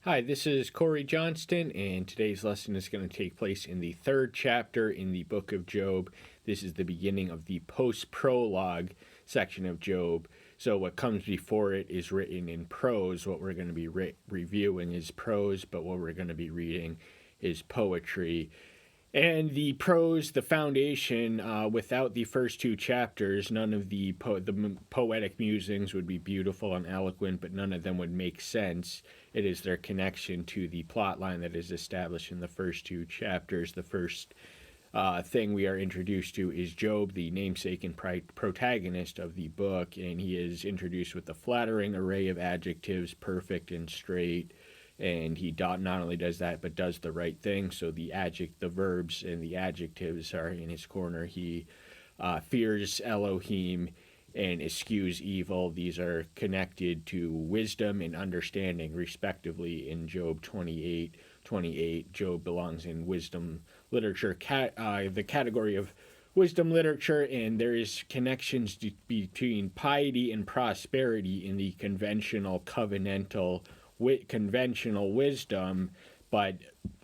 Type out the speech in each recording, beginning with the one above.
Hi, this is Corey Johnston, and today's lesson is going to take place in the third chapter in the book of Job. This is the beginning of the post-prologue section of Job. So what comes before it is written in prose. What we're going to be reviewing is prose, but what we're going to be reading is poetry. And the prose, the foundation, without the first two chapters, none of the poetic musings would be beautiful and eloquent, but none of them would make sense. It is their connection to the plot line that is established in the first two chapters. The first thing we are introduced to is Job, the namesake and protagonist of the book, and he is introduced with a flattering array of adjectives, perfect and straight. And he not only does that, but does the right thing. So the verbs and the adjectives are in his corner. He fears Elohim and eschews evil. These are connected to wisdom and understanding, respectively, in Job 28:28. Job belongs in wisdom literature, the category of wisdom literature, and there is connections between piety and prosperity in the conventional conventional wisdom, but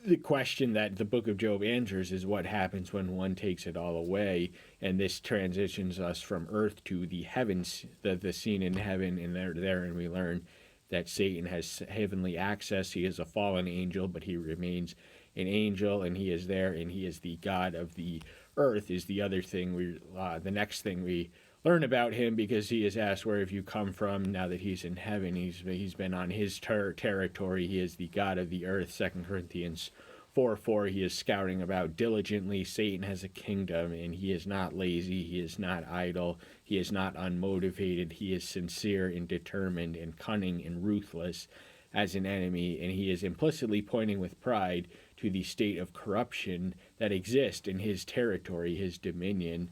the question that the book of Job answers is what happens when one takes it all away, and this transitions us from earth to the heavens, the scene in heaven, and and we learn that Satan has heavenly access. He is a fallen angel, but he remains an angel, and he is there, and he is the God of the earth. Is the other thing the next thing we learn about him, because he is asked, where have you come from? Now that he's in heaven, he's been on his territory. He is the God of the earth. 2 Corinthians 4:4. He is scouting about diligently. Satan has a kingdom, and he is not lazy. He is not idle. He is not unmotivated. He is sincere and determined and cunning and ruthless as an enemy, and he is implicitly pointing with pride to the state of corruption that exists in his territory, his dominion.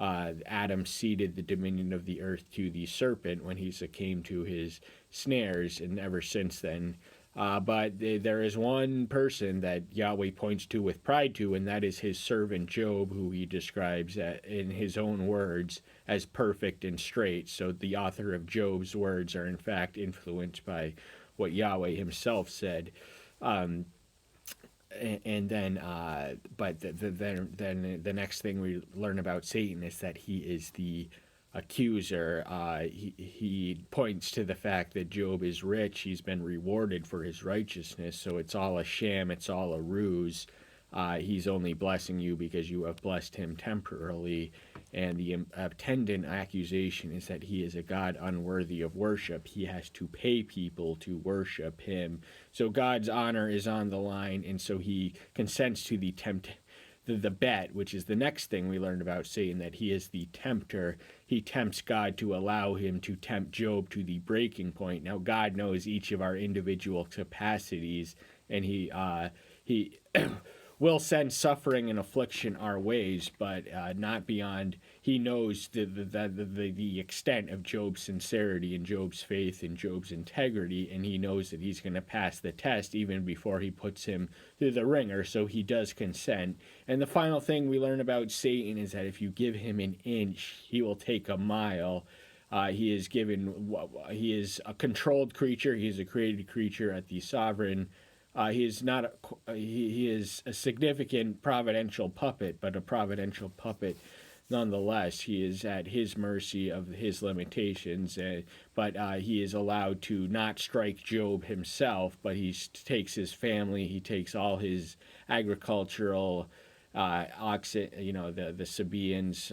Adam ceded the dominion of the earth to the serpent when he succumbed to his snares, and ever since then. But there is one person that Yahweh points to with pride to, and that is his servant Job, who he describes in his own words as perfect and straight. So the author of Job's words are in fact influenced by what Yahweh himself said. And then, then the next thing we learn about Satan is that he is the accuser. He points to the fact that Job is rich. He's been rewarded for his righteousness, so it's all a sham. It's all a ruse. He's only blessing you because you have blessed him temporarily. And the attendant accusation is that he is a God unworthy of worship. He has to pay people to worship him. So God's honor is on the line, and so he consents to the bet, which is the next thing we learned about Satan, that he is the tempter. He tempts God to allow him to tempt Job to the breaking point. Now, God knows each of our individual capacities, and he will send suffering and affliction our ways, but not beyond. He knows the extent of Job's sincerity and Job's faith and Job's integrity, and he knows that he's going to pass the test even before he puts him through the ringer, so he does consent. And the final thing we learn about Satan is that if you give him an inch, he will take a mile. He is a controlled creature. He is a created creature at the sovereign. He is a significant providential puppet, but a providential puppet nonetheless. He is at his mercy of his limitations, but he is allowed to not strike Job himself, but he takes his family, he takes all his agricultural oxen, the Sabaeans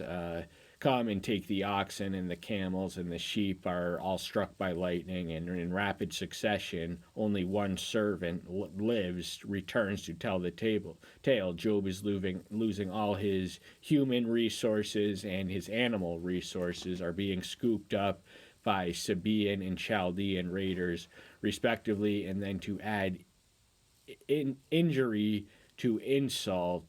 come and take the oxen, and the camels and the sheep are all struck by lightning, and in rapid succession only one servant returns to tell the tale. Job is losing all his human resources, and his animal resources are being scooped up by Sabaean and Chaldean raiders respectively. And then to add injury to insult,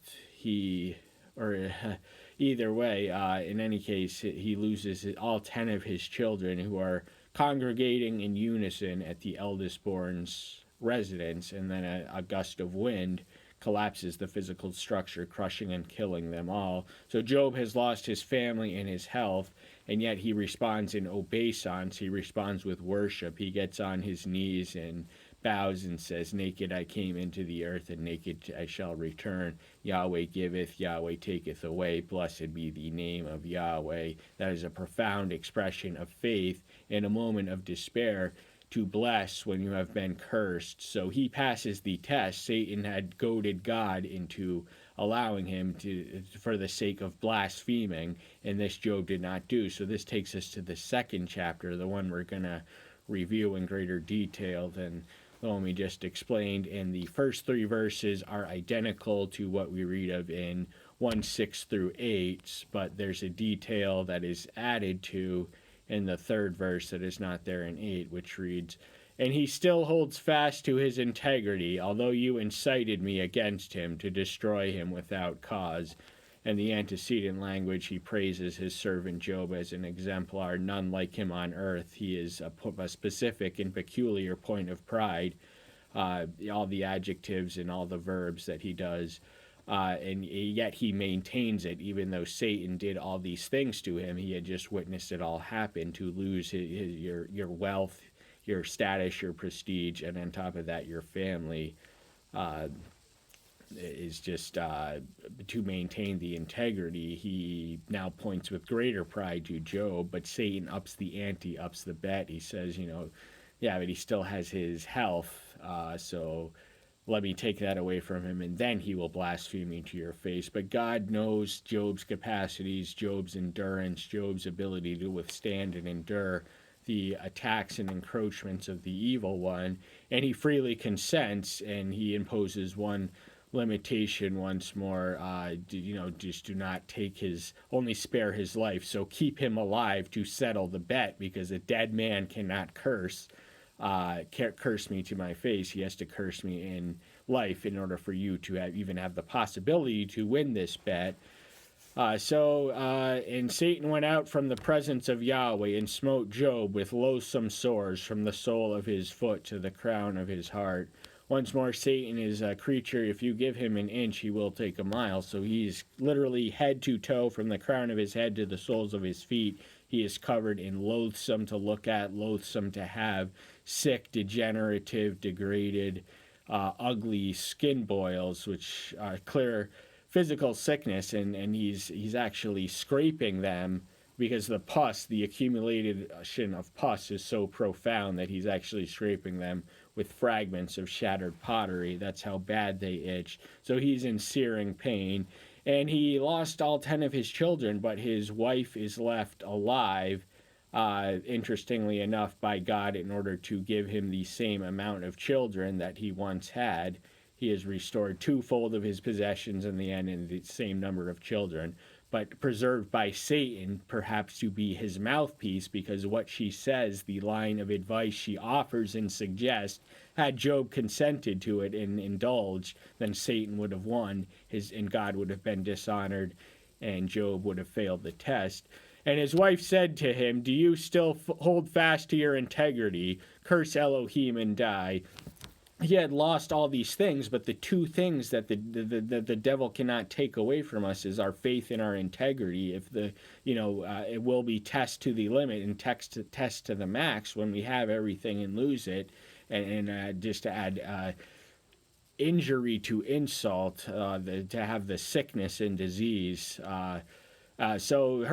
either way, in any case, he loses all 10 of his children, who are congregating in unison at the eldest born's residence, and then a gust of wind collapses the physical structure, crushing and killing them all. So Job has lost his family and his health, and yet he responds in obeisance. He responds with worship. He gets on his knees and bows and says, "Naked I came into the earth, and naked I shall return. Yahweh giveth, Yahweh taketh away. Blessed be the name of Yahweh." That is a profound expression of faith in a moment of despair, to bless when you have been cursed. So he passes the test. Satan had goaded God into allowing him to, for the sake of blaspheming, and this Job did not do. So this takes us to the second chapter, the one we're going to review in greater detail than the one we just explained. And the first three verses are identical to what we read of in 1:6 through 8, but there's a detail that is added to in the third verse that is not there in 8, which reads, "And he still holds fast to his integrity, although you incited me against him to destroy him without cause." And the antecedent language, he praises his servant Job as an exemplar, none like him on earth. He is a specific and peculiar point of pride. All the adjectives and all the verbs that he does. And yet he maintains it, even though Satan did all these things to him. He had just witnessed it all happen, to lose your wealth, your status, your prestige, and on top of that, your family. Is just to maintain the integrity. He now points with greater pride to Job, but Satan ups the ante, ups the bet. He says, yeah, but he still has his health, so let me take that away from him, and then he will blaspheme me to your face. But God knows Job's capacities, Job's endurance, Job's ability to withstand and endure the attacks and encroachments of the evil one, and he freely consents, and he imposes one limitation once more. Just do not only spare his life, so keep him alive to settle the bet, because a dead man cannot can't curse me to my face. He has to curse me in life in order for you to even have the possibility to win this bet. And Satan went out from the presence of Yahweh and smote Job with loathsome sores from the sole of his foot to the crown of his heart. Once more, Satan is a creature. If you give him an inch, he will take a mile. So he's literally head to toe, from the crown of his head to the soles of his feet. He is covered in loathsome to look at, loathsome to have, sick, degenerative, degraded, ugly skin boils, which are clear physical sickness, and he's actually scraping them, because the pus, the accumulation of pus, is so profound that he's actually scraping them with fragments of shattered pottery. That's how bad they itch. So he's in searing pain. And he lost all 10 of his children, but his wife is left alive, interestingly enough, by God, in order to give him the same amount of children that he once had. He has restored twofold of his possessions in the end, and the same number of children, but preserved by Satan, perhaps to be his mouthpiece, because what she says, the line of advice she offers and suggests, had Job consented to it and indulged, then Satan would have won, and God would have been dishonored, and Job would have failed the test. And his wife said to him, "Do you still hold fast to your integrity? Curse Elohim and die." He had lost all these things, but the two things that the devil cannot take away from us is our faith and our integrity. If it will be test to the limit and test to the max when we have everything and lose it, and just to add injury to insult, to have the sickness and disease. So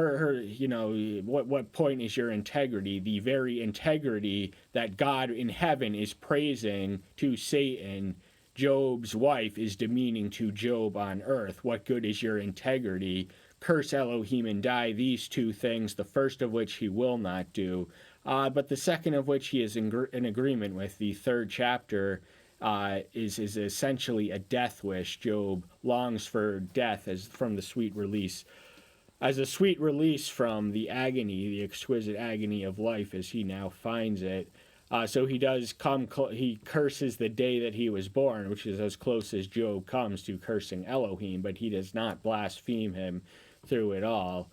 what point is your integrity? The very integrity that God in heaven is praising to Satan, Job's wife is demeaning to Job on earth. What good is your integrity? Curse Elohim and die. These two things, the first of which he will not do, but the second of which he is in agreement with. The third chapter is essentially a death wish. Job longs for death as a sweet release from the agony, the exquisite agony of life as he now finds it. So he does he curses the day that he was born, which is as close as Job comes to cursing Elohim, but he does not blaspheme him through it all.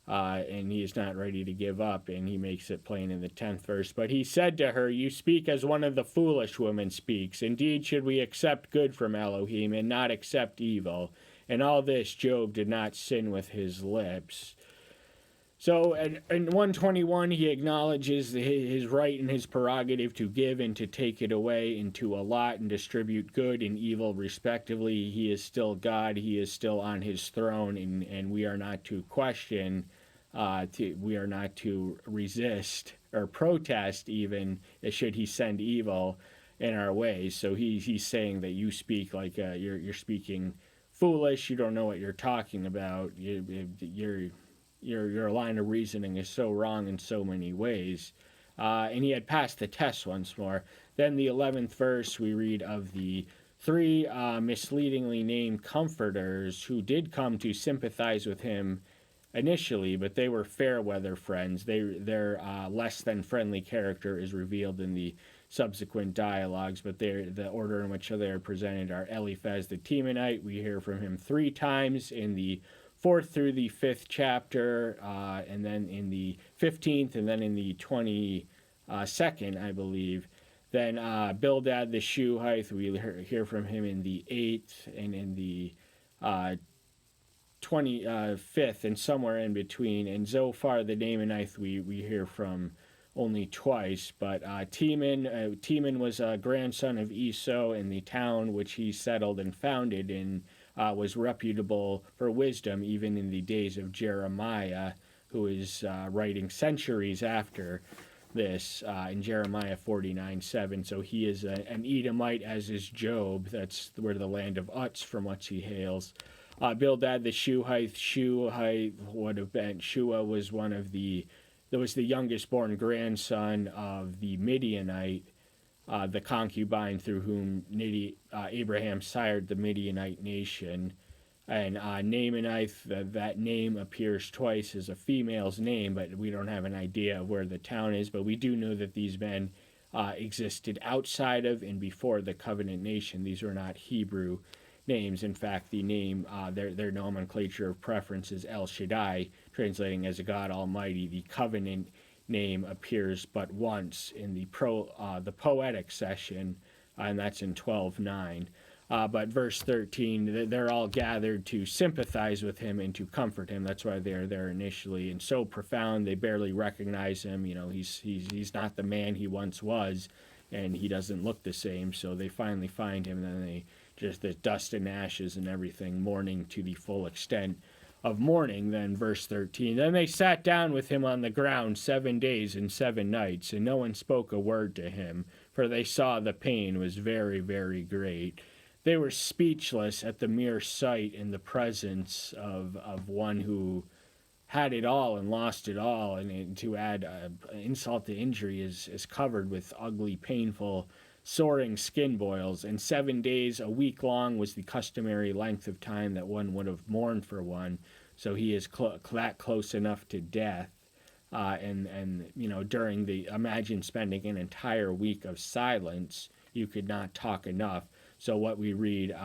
And he is not ready to give up, and he makes it plain in the 10th verse. But he said to her, "You speak as one of the foolish women speaks. Indeed, should we accept good from Elohim and not accept evil?" And all this Job did not sin with his lips. So in 121, he acknowledges his right and his prerogative to give and to take it away and to allot and distribute good and evil respectively. He is still God. He is still on his throne, and we are not to question, we are not to resist or protest even should he send evil in our ways. So he's saying that you speak like you're speaking foolish. You don't know what you're talking about. Your line of reasoning is so wrong in so many ways. And he had passed the test once more. Then the 11th verse, we read of the three misleadingly named comforters who did come to sympathize with him initially, but they were fair weather friends. Their less than friendly character is revealed in the subsequent dialogues, but the order in which they are presented are Eliphaz the Temanite. We hear from him three times in the 4th through the 5th chapter, and then in the 15th, and then in the 22nd, I believe. Then Bildad the Shuhite, we hear from him in the 8th, and in the 25th, and somewhere in between. And Zophar the Naamanite, we hear from only twice. But Teman was a grandson of Esau, and the town which he settled and founded in was reputable for wisdom, even in the days of Jeremiah, who is writing centuries after this in Jeremiah 49:7. So he is an Edomite, as is Job. That's where the land of Uz, from which he hails. Bildad the Shuhite would have been, Shua was one of the, that was the youngest born grandson of the Midianite, the concubine through whom Abraham sired the Midianite nation. And Naamanite, that name appears twice as a female's name, but we don't have an idea of where the town is. But we do know that these men existed outside of and before the covenant nation. These are not Hebrew names. In fact, the name, their nomenclature of preference is El Shaddai, translating as God Almighty. The covenant name appears but once in the poetic session, and that's in 12:9. But verse 13, they're all gathered to sympathize with him and to comfort him. That's why they're there initially. And so profound, they barely recognize him. You know, he's not the man he once was, and he doesn't look the same. So they finally find him, and then they just the dust and ashes and everything, mourning to the full extent of mourning. Then verse 13, then they sat down with him on the ground 7 days and 7 nights, and no one spoke a word to him, for they saw the pain was very, very great. They were speechless at the mere sight in the presence of one who had it all and lost it all, and to add insult to injury is covered with ugly, painful, soaring skin boils. And 7 days, a week long, was the customary length of time that one would have mourned for one. So he is that close enough to death. And you know, during imagine spending an entire week of silence. You could not talk enough. So what we read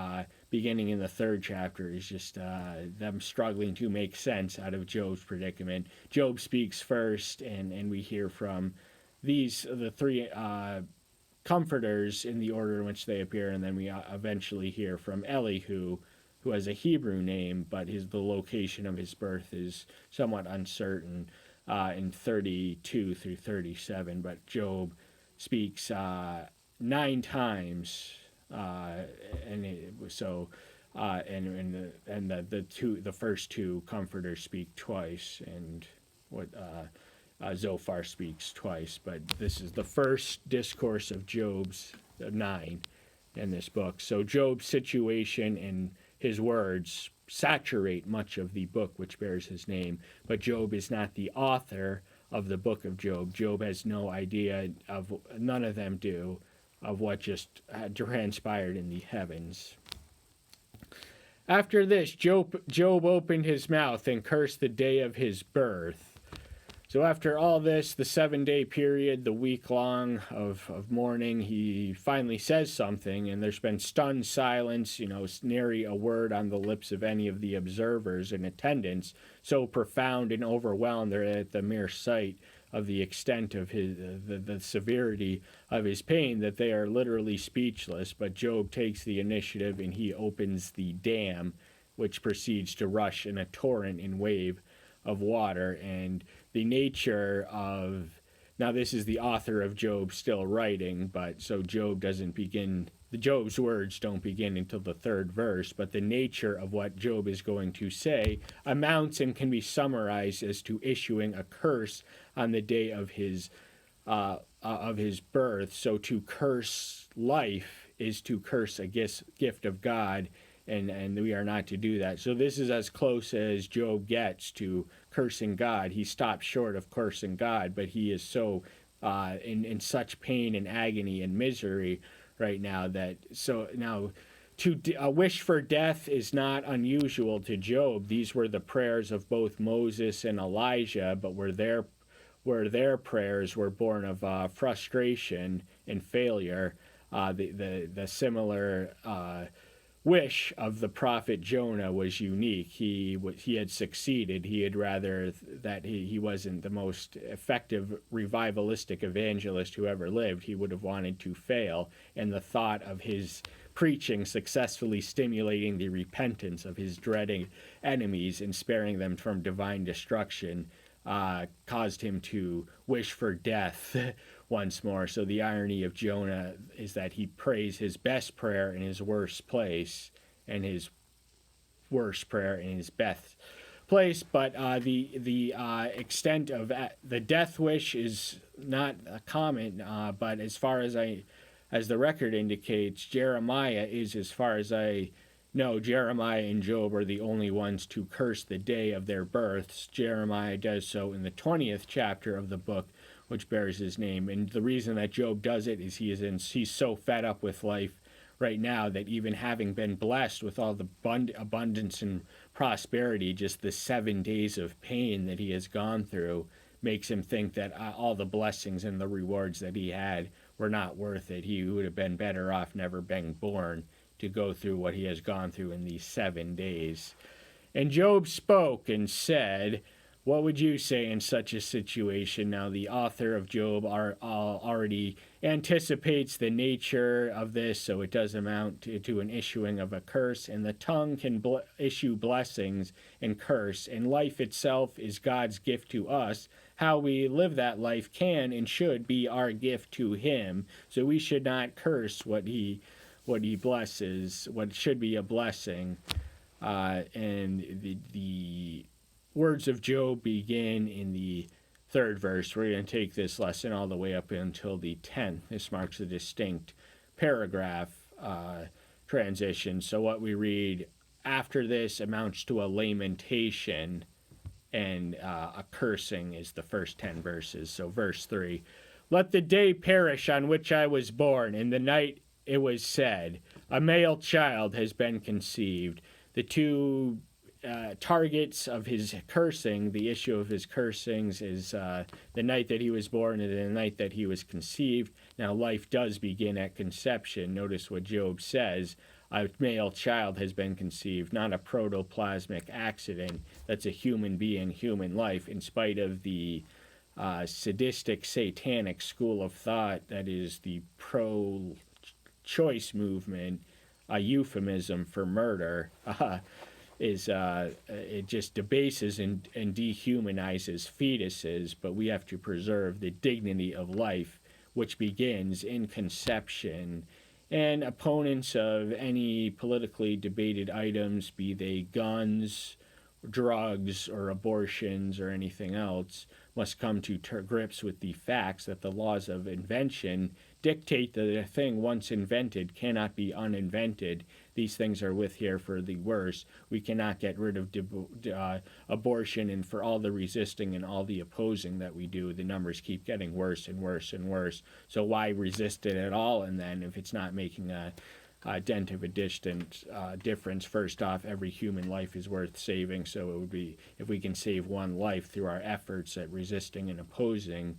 beginning in the 3rd chapter is just them struggling to make sense out of Job's predicament. Job speaks first, and we hear from the three comforters in the order in which they appear, and then we eventually hear from Elihu, who has a Hebrew name, but the location of his birth is somewhat uncertain in 32 through 37. But Job speaks 9 times. The first two comforters speak twice, and Zophar speaks twice. But this is the first discourse of Job's 9 in this book. So Job's situation and his words saturate much of the book which bears his name. But Job is not the author of the book of Job. Job has no idea of, none of them do, of what just transpired in the heavens. After this, Job opened his mouth and cursed the day of his birth. So after all this, the 7-day period, the week long of mourning, he finally says something, and there's been stunned silence, nary a word on the lips of any of the observers in attendance, so profound and overwhelmed they're at the mere sight of the extent of the severity of his pain that they are literally speechless. But Job takes the initiative, and he opens the dam, which proceeds to rush in a torrent and wave of water. And the nature of, now this is the author of Job still writing, but so Job doesn't begin, the Job's words don't begin until the third verse, but the nature of what Job is going to say amounts and can be summarized as to issuing a curse on the day of his birth. So to curse life is to curse a gift of God, and we are not to do that. So this is as close as Job gets to cursing God. He stops short of cursing God, but he is so in such pain and agony and misery right now that, so now to wish for death is not unusual to Job. These were the prayers of both Moses and Elijah, but were their prayers were born of frustration and failure. The similar wish of the prophet Jonah was unique. He had succeeded. He had rather that he wasn't the most effective revivalistic evangelist who ever lived. He would have wanted to fail, and the thought of his preaching successfully stimulating the repentance of his dreading enemies and sparing them from divine destruction caused him to wish for death once more. So the irony of Jonah is that he prays his best prayer in his worst place, and his worst prayer in his best place. But the extent of the death wish is not common. But as far as the record indicates, Jeremiah is, as far as I know, Jeremiah and Job are the only ones to curse the day of their births. Jeremiah does so in the 20th chapter of the book, which bears his name. And the reason that Job does it is he's so fed up with life right now that even having been blessed with all the abundance and prosperity, just the 7 days of pain that he has gone through makes him think that all the blessings and the rewards that he had were not worth it. He would have been better off never being born to go through what he has gone through in these 7 days. And Job spoke and said, what would you say in such a situation? Now, the author of Job already anticipates the nature of this, so it does amount to an issuing of a curse, and the tongue can issue blessings and curse, and life itself is God's gift to us. How we live that life can and should be our gift to him, so we should not curse what he blesses, what should be a blessing. And the words of Job begin in the third verse. We're going to take this lesson all the way up until the 10th. This marks a distinct paragraph transition. So what we read after this amounts to a lamentation, and a cursing is the first 10 verses. So verse 3, let the day perish on which I was born, and the night it was said, a male child has been conceived. The two targets of his cursing, the issue of his cursings, is the night that he was born and the night that he was conceived. Now, life does begin at conception. Notice what Job says. A male child has been conceived, not a protoplasmic accident. That's a human being, human life, in spite of the sadistic, satanic school of thought that is the pro-choice movement, a euphemism for murder. It just debases and dehumanizes fetuses, but we have to preserve the dignity of life, which begins in conception. And opponents of any politically debated items, be they guns, drugs, or abortions, or anything else, must come to grips with the facts that the laws of invention dictate that a thing once invented cannot be uninvented. These things are with here for the worse. We cannot get rid of abortion, and for all the resisting and all the opposing that we do, the numbers keep getting worse and worse and worse. So why resist it at all? And then if it's not making a dent of a distant difference, first off, every human life is worth saving. So it would be, if we can save one life through our efforts at resisting and opposing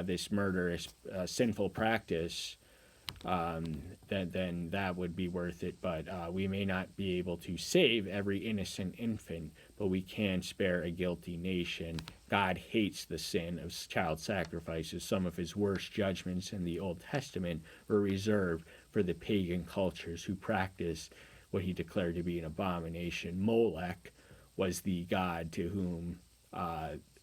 this murderous, sinful practice, then that would be worth it. But we may not be able to save every innocent infant, but we can spare a guilty nation. God hates the sin of child sacrifices. Some of his worst judgments in the Old Testament were reserved for the pagan cultures who practiced what he declared to be an abomination. Molech was the god to whom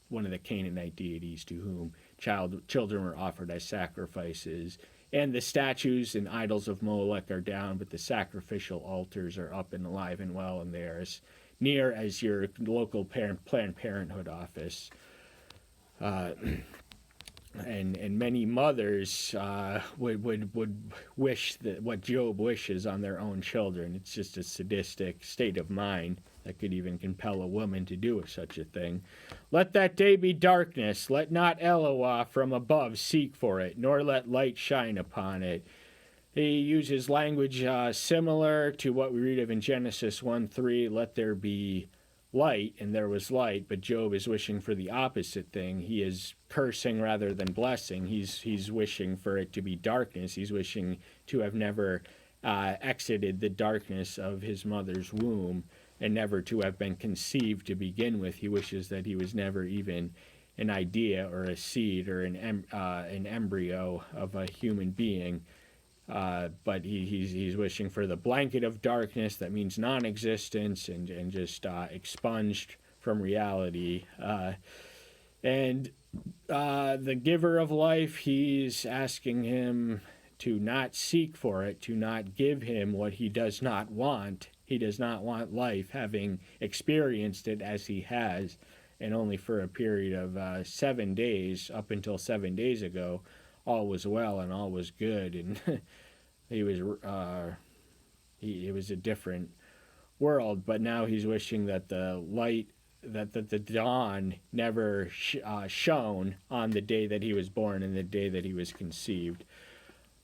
one of the Canaanite deities to whom children were offered as sacrifices. And the statues and idols of Molech are down, but the sacrificial altars are up and alive and well, and they are as near as your local Planned Parenthood office. And many mothers would wish that what Job wishes on their own children. It's just a sadistic state of mind that could even compel a woman to do such a thing. Let that day be darkness. Let not Eloah from above seek for it, nor let light shine upon it. He uses language similar to what we read of in Genesis 1:3. Let there be light, and there was light, but Job is wishing for the opposite thing. He is cursing rather than blessing. He's wishing for it to be darkness. He's wishing to have never exited the darkness of his mother's womb and never to have been conceived to begin with. He wishes that he was never even an idea or a seed or an embryo of a human being. But he's wishing for the blanket of darkness that means non-existence and just expunged from reality. And the giver of life, he's asking him to not seek for it, to not give him what he does not want. He does not want life, having experienced it as he has, and only for a period of 7 days, up until 7 days ago, all was well and all was good, and it was a different world. But now he's wishing that the light, that the dawn never shone on the day that he was born and the day that he was conceived.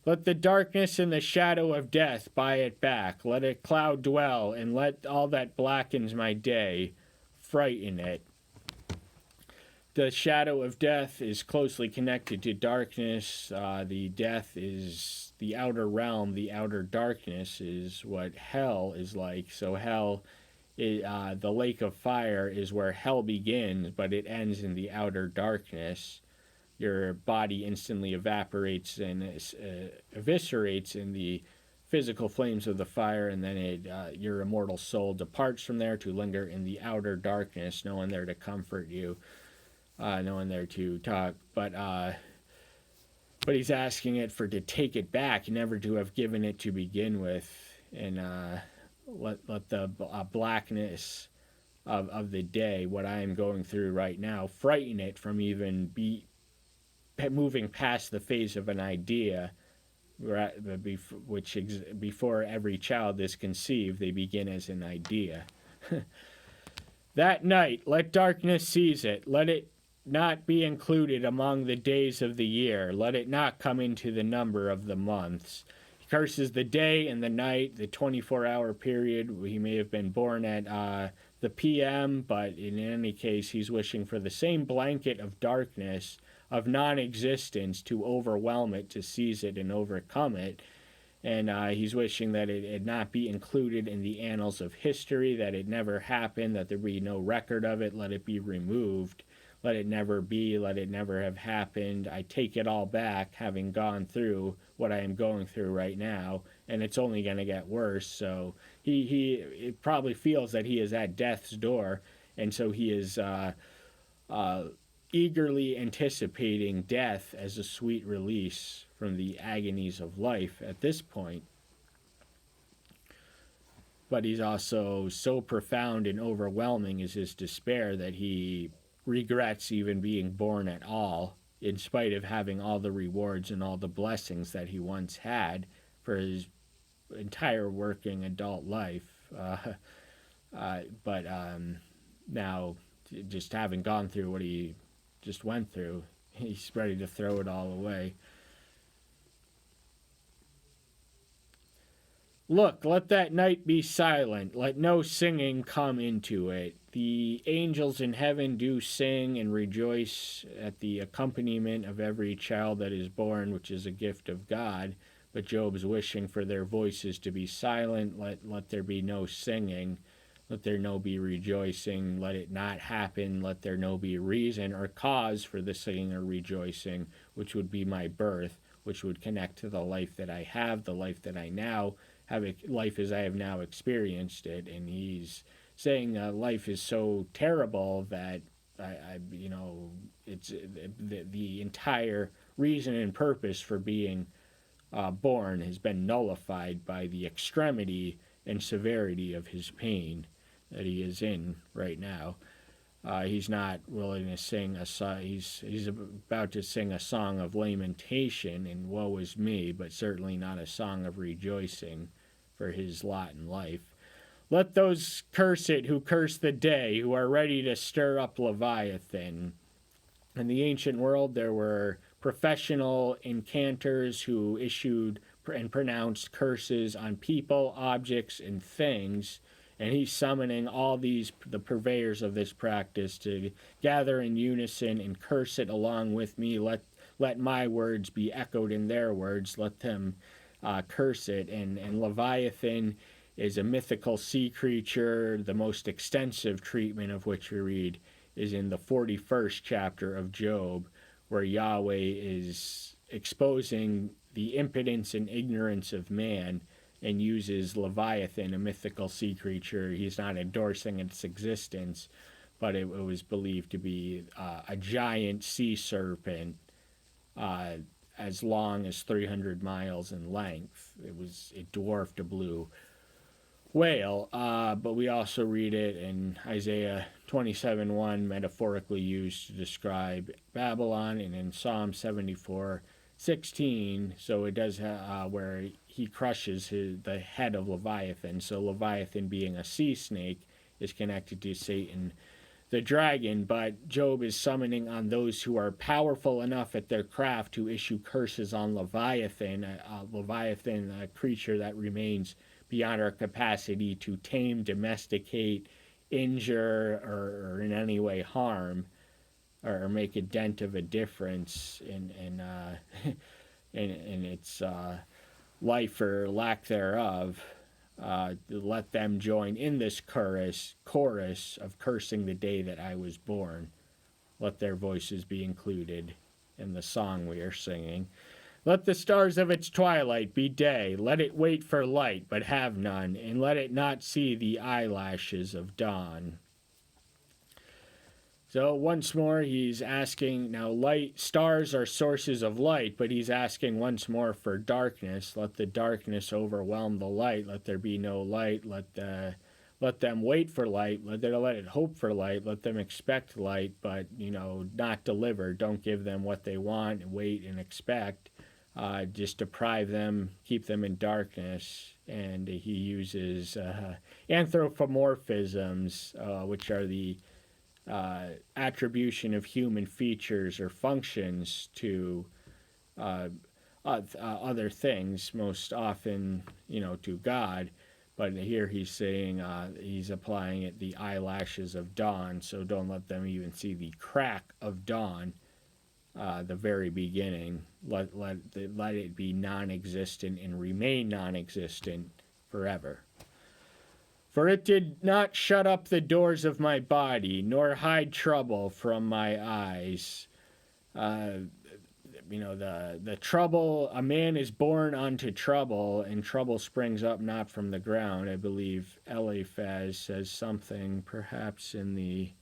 Let the darkness and the shadow of death buy it back. Let a cloud dwell, and let all that blackens my day frighten it. The shadow of death is closely connected to darkness. The death is the outer realm. The outer darkness is what hell is like. So hell, the lake of fire is where hell begins, but it ends in the outer darkness. Your body instantly evaporates and eviscerates in the physical flames of the fire, and then your immortal soul departs from there to linger in the outer darkness. No one there to comfort you. No one there to talk, but he's asking it to take it back, never to have given it to begin with, and let the blackness of the day, what I am going through right now, frighten it from even moving past the phase of an idea, which before every child is conceived, they begin as an idea. That night, let darkness seize it. Let it not be included among the days of the year. Let it not come into the number of the months. He curses the day and the night, the 24-hour period. He may have been born at the PM, but in any case, he's wishing for the same blanket of darkness, of non-existence, to overwhelm it, to seize it and overcome it. And he's wishing that it not be included in the annals of history, that it never happened, that there be no record of it. Let it be removed. Let it never be. Let it never have happened. I take it all back, having gone through what I am going through right now, and it's only going to get worse. So he probably feels that he is at death's door, and so he is eagerly anticipating death as a sweet release from the agonies of life at this point. But he's also so profound and overwhelming is his despair that he regrets even being born at all, in spite of having all the rewards and all the blessings that he once had for his entire working adult life. But now, just having gone through what he just went through, he's ready to throw it all away. Look, let that night be silent. Let no singing come into it. The angels in heaven do sing and rejoice at the accompaniment of every child that is born, which is a gift of God. But Job's wishing for their voices to be silent. Let there be no singing. Let there no be rejoicing. Let it not happen. Let there no be reason or cause for the singing or rejoicing, which would be my birth, which would connect to the life that I have, the life that I now have, life as I have now experienced it. And he's saying life is so terrible that it's the entire reason and purpose for being born has been nullified by the extremity and severity of his pain that he is in right now. He's not willing to sing a song. He's about to sing a song of lamentation and woe is me, but certainly not a song of rejoicing for his lot in life. Let those curse it who curse the day, who are ready to stir up Leviathan. In the ancient world, there were professional incanters who issued and pronounced curses on people, objects, and things. And he's summoning all the purveyors of this practice to gather in unison and curse it along with me. Let my words be echoed in their words. Let them curse it. And Leviathan is a mythical sea creature, the most extensive treatment of which we read is in the 41st chapter of Job, where Yahweh is exposing the impotence and ignorance of man and uses Leviathan, a mythical sea creature. He's not endorsing its existence, but it was believed to be a giant sea serpent as long as 300 miles in length. It dwarfed a blue whale, but we also read it in Isaiah 27:1, metaphorically used to describe Babylon, and in Psalm 74:16. So it does where he crushes the head of Leviathan. So Leviathan, being a sea snake, is connected to Satan, the dragon. But Job is summoning on those who are powerful enough at their craft to issue curses on Leviathan. Leviathan, a creature that remains beyond our capacity to tame, domesticate, injure, or in any way harm, or make a dent of a difference in its life or lack thereof. Let them join in this chorus of cursing the day that I was born. Let their voices be included in the song we are singing. Let the stars of its twilight be day. Let it wait for light, but have none, and let it not see the eyelashes of dawn. So once more, he's asking, now stars are sources of light, but he's asking once more for darkness. Let the darkness overwhelm the light. Let there be no light. Let them wait for light. Let it hope for light. Let them expect light, but not deliver. Don't give them what they want. Wait and expect. Just deprive them, keep them in darkness. And he uses anthropomorphisms, which are the attribution of human features or functions to other things, most often, to God. But here he's saying he's applying it the eyelashes of dawn, so don't let them even see the crack of dawn, the very beginning. Let it be non-existent and remain non-existent forever. For it did not shut up the doors of my body, nor hide trouble from my eyes. The trouble, a man is born unto trouble, and trouble springs up not from the ground. I believe Eliphaz says something, perhaps in the,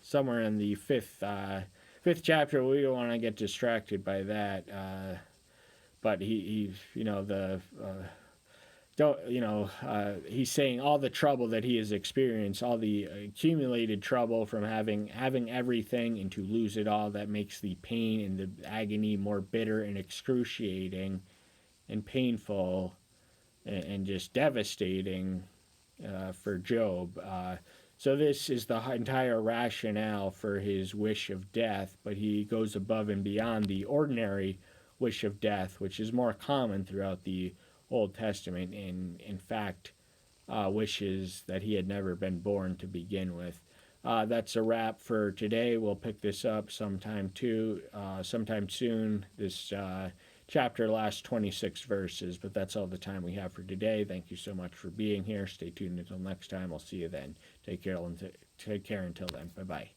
somewhere in the fifth chapter. We don't want to get distracted by that. But he's saying all the trouble that he has experienced, all the accumulated trouble from having everything and to lose it all, that makes the pain and the agony more bitter and excruciating and painful and just devastating for Job. So this is the entire rationale for his wish of death, but he goes above and beyond the ordinary wish of death, which is more common throughout the Old Testament, and in fact wishes that he had never been born to begin with. That's a wrap for today. We'll pick this up sometime soon. This chapter lasts 26 verses, but that's all the time we have for today. Thank you so much for being here. Stay tuned until next time. I'll see you then. Take care until then. Bye-bye.